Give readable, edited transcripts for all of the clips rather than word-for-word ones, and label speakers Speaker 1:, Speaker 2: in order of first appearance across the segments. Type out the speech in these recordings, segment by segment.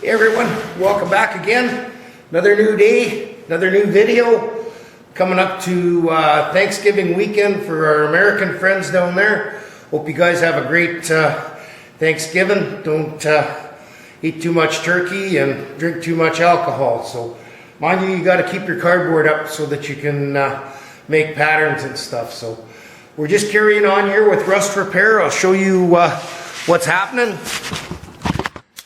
Speaker 1: Hey everyone, welcome back again. Another new day, another new video. Coming up to Thanksgiving weekend for our American friends down there. Hope you guys have a great Thanksgiving. Don't eat too much turkey and drink too much alcohol. So mind you, you got to keep your cardboard up so that you can make patterns and stuff. So we're just carrying on here with rust repair. I'll show you what's happening.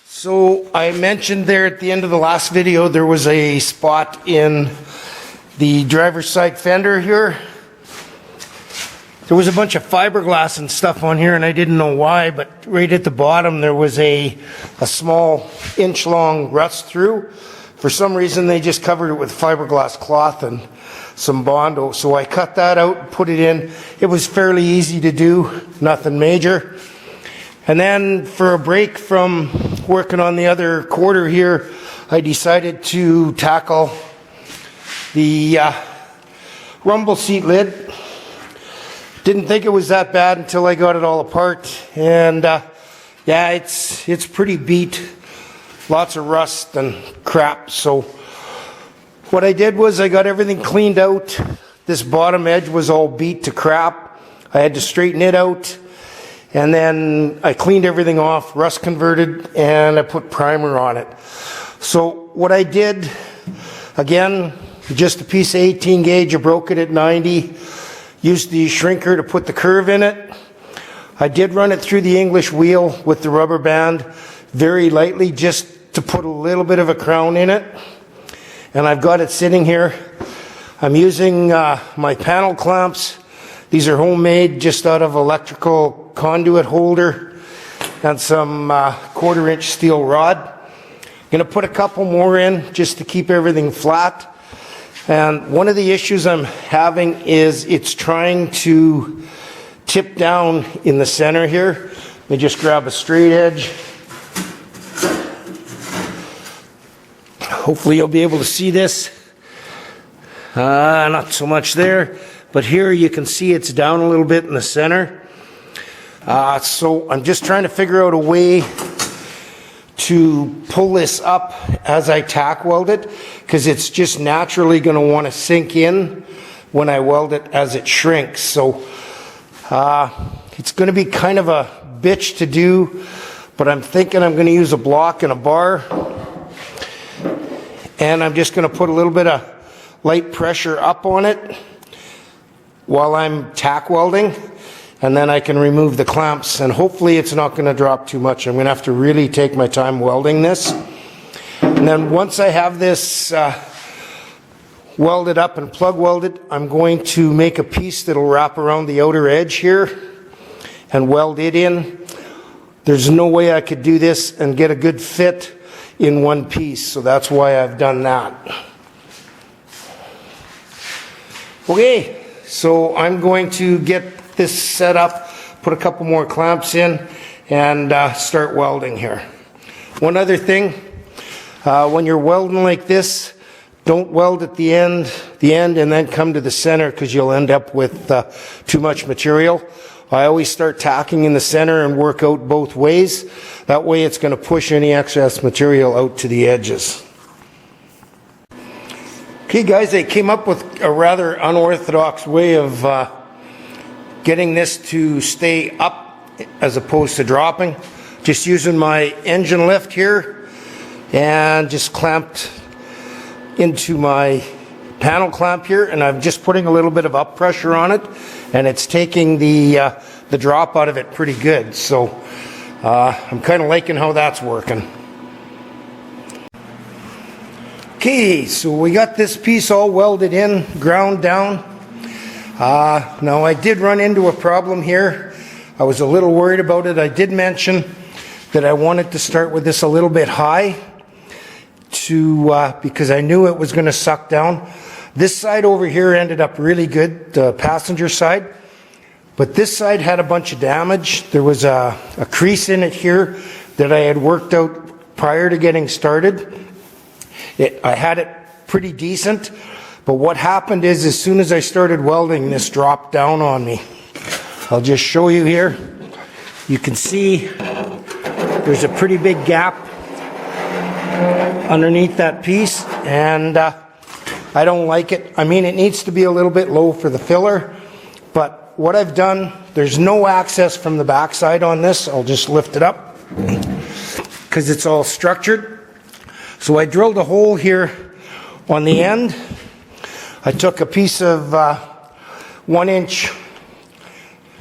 Speaker 1: So I mentioned there at the end of the last video there was a spot in the driver's side fender here. There was a bunch of fiberglass and stuff on here and I didn't know why, but right at the bottom there was a small inch long rust through. For some reason they just covered it with fiberglass cloth and some Bondo. So I cut that out, put it in. It was fairly easy to do, nothing major. And then for a break from working on the other quarter here, I decided to tackle the rumble seat lid. Didn't think it was that bad until I got it all apart. And yeah, it's pretty beat. Lots of rust and crap. So what I did was I got everything cleaned out. This bottom edge was all beat to crap. I had to straighten it out. And then I cleaned everything off, rust converted, and I put primer on it. So what I did, again, just a piece of 18 gauge, I broke it at 90, used the shrinker to put the curve in it. I did run it through the English wheel with the rubber band very lightly just to put a little bit of a crown in it. And I've got it sitting here. I'm using my panel clamps. These are homemade, just out of electrical conduit holder and some 1/4 inch steel rod. I'm going to put a couple more in just to keep everything flat. And one of the issues I'm having is it's trying to tip down in the center here. Let me just grab a straight edge. Hopefully you'll be able to see this. Not so much there. But here you can see it's down a little bit in the center. So I'm just trying to figure out a way to pull this up as I tack weld it, because it's just naturally going to want to sink in when I weld it as it shrinks. So it's going to be kind of a bitch to do, but I'm thinking I'm going to use a block and a bar. And I'm just going to put a little bit of light pressure up on it while I'm tack welding, and then I can remove the clamps, and hopefully it's not going to drop too much. I'm going to have to really take my time welding this. And then once I have this welded up and plug welded, I'm going to make a piece that'll wrap around the outer edge here and weld it in. There's no way I could do this and get a good fit in one piece, so that's why I've done that. Okay. So I'm going to get this set up, put a couple more clamps in, and start welding here. One other thing, when you're welding like this, don't weld at the end and then come to the center, because you'll end up with too much material. I always start tacking in the center and work out both ways. That way it's going to push any excess material out to the edges. Okay guys, I came up with a rather unorthodox way of getting this to stay up as opposed to dropping. Just using my engine lift here and just clamped into my panel clamp here, and I'm just putting a little bit of up pressure on it, and it's taking the drop out of it pretty good. So I'm kind of liking how that's working. Okay, so we got this piece all welded in, ground down. Now I did run into a problem here. I was a little worried about it. I did mention that I wanted to start with this a little bit high because I knew it was going to suck down. This side over here ended up really good, the passenger side. But this side had a bunch of damage. There was a crease in it here that I had worked out prior to getting started. I had it pretty decent, but what happened is as soon as I started welding, this dropped down on me. I'll just show you here. You can see there's a pretty big gap underneath that piece, and I don't like it. I mean, it needs to be a little bit low for the filler, but what I've done, there's no access from the backside on this. I'll just lift it up because it's all structured. So I drilled a hole here on the end. I took a piece of 1-inch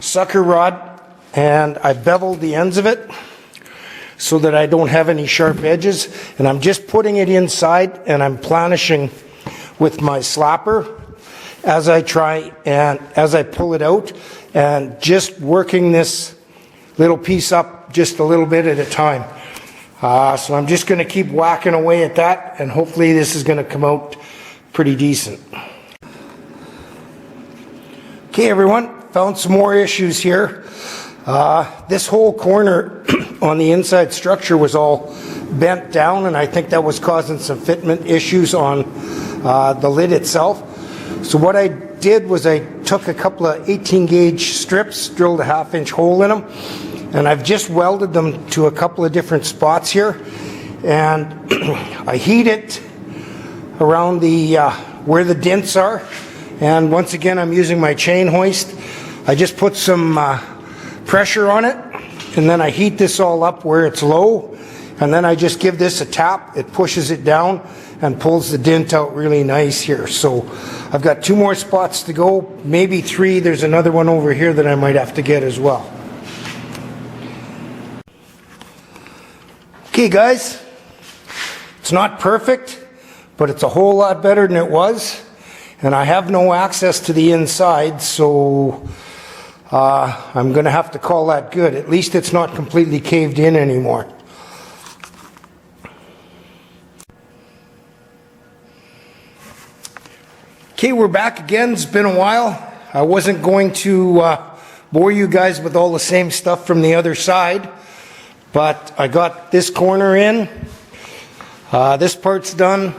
Speaker 1: sucker rod and I beveled the ends of it so that I don't have any sharp edges, and I'm just putting it inside and I'm planishing with my slapper as I try and as I pull it out, and just working this little piece up just a little bit at a time. So I'm just going to keep whacking away at that, and hopefully this is going to come out pretty decent. Okay everyone, found some more issues here. This whole corner on the inside structure was all bent down, and I think that was causing some fitment issues on the lid itself. So what I did was I took a couple of 18 gauge strips, drilled a 1/2-inch hole in them, and I've just welded them to a couple of different spots here, and I heat it around the where the dents are, and once again I'm using my chain hoist. I just put some pressure on it, and then I heat this all up where it's low, and then I just give this a tap. It pushes it down and pulls the dent out really nice here. So I've got 2 more spots to go, maybe 3. There's another one over here that I might have to get as well. Okay guys, it's not perfect, but it's a whole lot better than it was, and I have no access to the inside, so I'm going to have to call that good. At least it's not completely caved in anymore. Okay, we're back again. It's been a while. I wasn't going to bore you guys with all the same stuff from the other side, but I got this corner in. This part's done.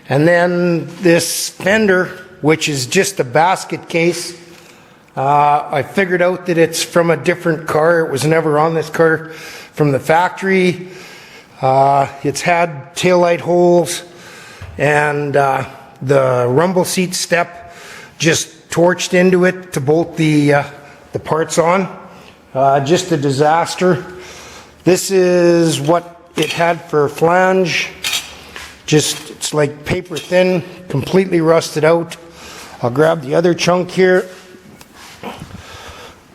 Speaker 1: And then this fender, which is just a basket case, I figured out that it's from a different car. It was never on this car from the factory. It's had taillight holes, and the rumble seat step just torched into it to bolt the parts on. Just a disaster. This is what it had for flange. Just, it's like paper thin, completely rusted out. I'll grab the other chunk here.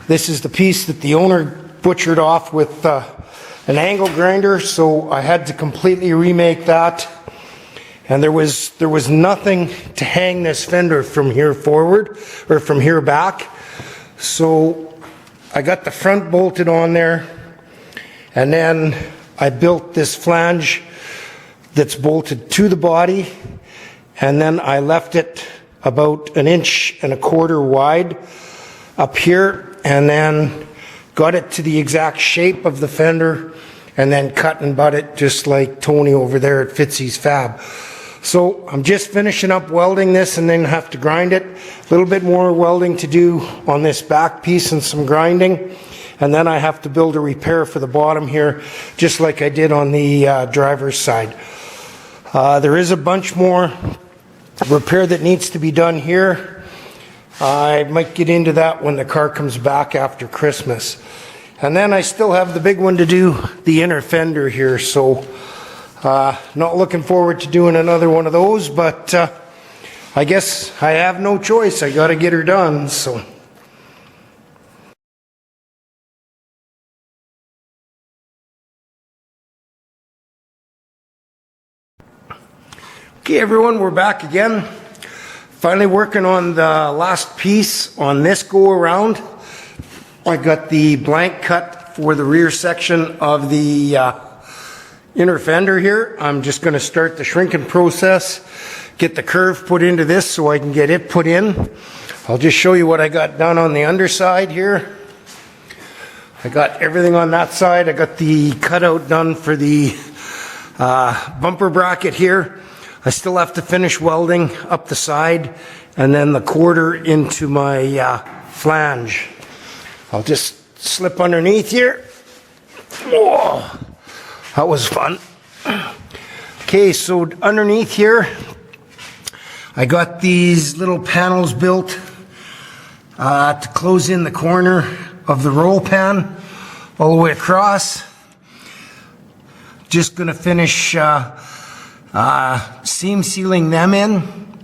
Speaker 1: This is the piece that the owner butchered off with an angle grinder, so I had to completely remake that. And there was nothing to hang this fender from here forward, or from here back. So I got the front bolted on there, and then I built this flange that's bolted to the body, and then I left it about 1.25 inches wide up here, and then got it to the exact shape of the fender, and then cut and butt it just like Tony over there at Fitzy's Fab. So I'm just finishing up welding this and then have to grind it. A little bit more welding to do on this back piece and some grinding. And then I have to build a repair for the bottom here, just like I did on the driver's side. There is a bunch more repair that needs to be done here. I might get into that when the car comes back after Christmas. And then I still have the big one to do, the inner fender here. So not looking forward to doing another one of those, but I guess I have no choice. I got to get her done. So. Okay everyone, we're back again. Finally working on the last piece on this go around. I got the blank cut for the rear section of the inner fender here. I'm just going to start the shrinking process, get the curve put into this so I can get it put in. I'll just show you what I got done on the underside here. I got everything on that side. I got the cutout done for the bumper bracket here. I still have to finish welding up the side and then the quarter into my flange. I'll just slip underneath here. Whoa, that was fun. Okay, so underneath here, I got these little panels built to close in the corner of the roll pan all the way across. Just gonna finish seam sealing them in.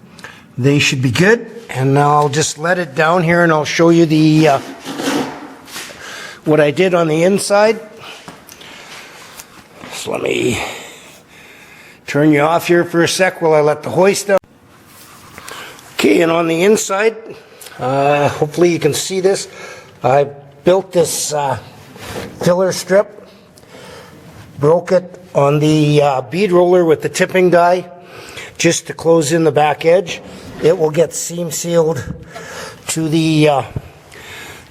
Speaker 1: They should be good, and I'll just let it down here and I'll show you the what I did on the inside. So let me turn you off here for a sec while I let the hoist down. Okay, and on the inside, hopefully you can see this. I built this filler strip, broke it on the bead roller with the tipping die just to close in the back edge. It will get seam sealed to the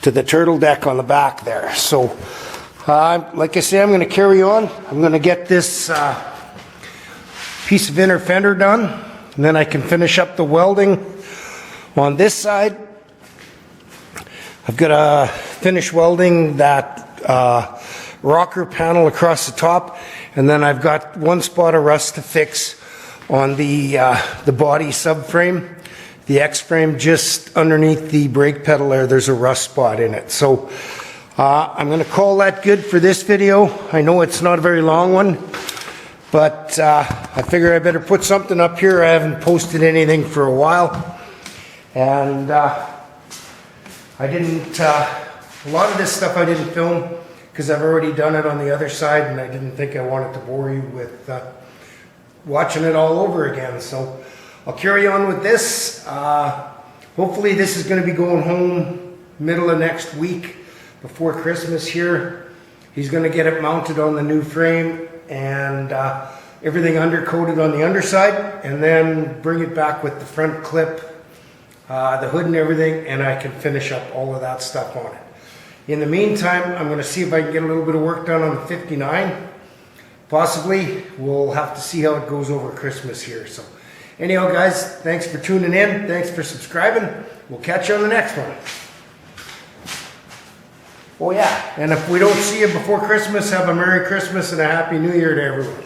Speaker 1: turtle deck on the back there. So like I say, I'm going to carry on. I'm going to get this piece of inner fender done, and then I can finish up the welding on this side. I've got to finish welding that rocker panel across the top, and then I've got one spot of rust to fix on the body subframe. The X-frame just underneath the brake pedal there's a rust spot in it. So I'm going to call that good for this video. I know it's not a very long one, but I figure I better put something up here. I haven't posted anything for a while, and I didn't, a lot of this stuff I didn't film because I've already done it on the other side, and I didn't think I wanted to bore you with watching it all over again. So I'll carry on with this. Hopefully this is going to be going home middle of next week before Christmas here. He's going to get it mounted on the new frame and everything undercoated on the underside, and then bring it back with the front clip, the hood and everything, and I can finish up all of that stuff on it. In the meantime, I'm going to see if I can get a little bit of work done on the 59. Possibly. We'll have to see how it goes over Christmas here. So anyhow, guys, thanks for tuning in. Thanks for subscribing. We'll catch you on the next one. Oh yeah, and if we don't see you before Christmas, have a Merry Christmas and a Happy New Year to everyone.